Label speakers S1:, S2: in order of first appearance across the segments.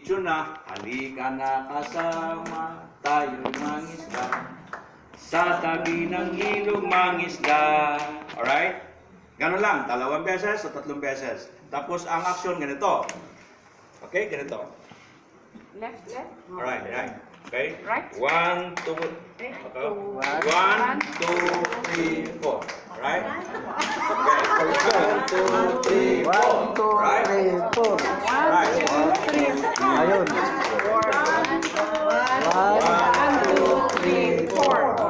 S1: Diretso na, halika na kasama tayo'y mangisda. Sa tabi ng ilog mangisda. Alright? Ganun lang, 2 beses o 3 beses. Tapos ang action ganito. Okay, ganito.
S2: Left.
S1: Alright, right. Okay?
S2: Right.
S1: 1, 2, okay. 1, 2, 3, 4. Right? Okay. 1, 2, 3, 4.
S3: 1, 2,
S1: Right?
S3: 3, 4.
S1: Right.
S3: Ayun. 1, 2, 3, 4.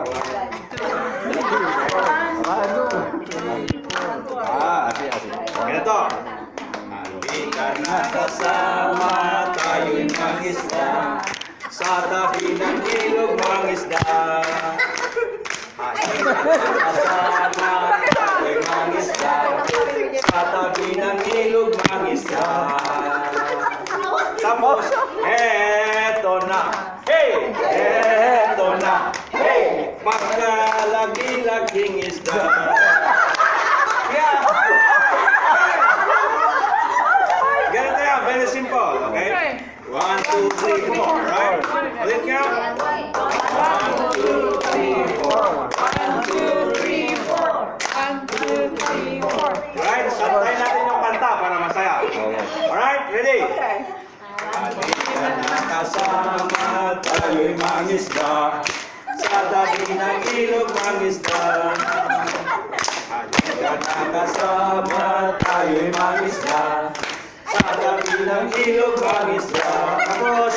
S3: Asik.
S1: Ganito. Halika na kasama tayo'y mangisda. Sa tabi ng ilog mangisda. Halika na kasama tayo'y mangisda. Sa tabi ng ilog mangisda. Tapos, eto na. Hey! Eto na. Hey! Pagkalagi-laging isda. Yeah! Ganito yan, very simple, okay? 1, 2, 3, 4, right? Ulit nga. 1, 2, 3, 4.
S2: 1, 2, 3, 4.
S1: Right? Santayin natin yung kanta para masaya. Alright, ready? Halika na kasama tayo'y mangisda. Sa tabi ng ilog mangisda. Halika na kasama tayo'y mangisda. Sa tabi ng ilog mangisda. Tapos,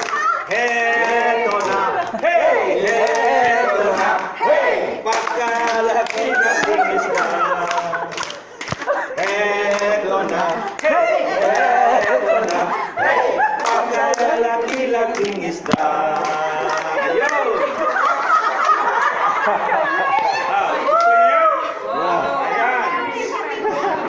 S1: heto na, hey! Heto na, hey! Pagkalaki ng isda. Heto na, hey! Heto na, hey! Pagkalaki-laking isda. Ayun!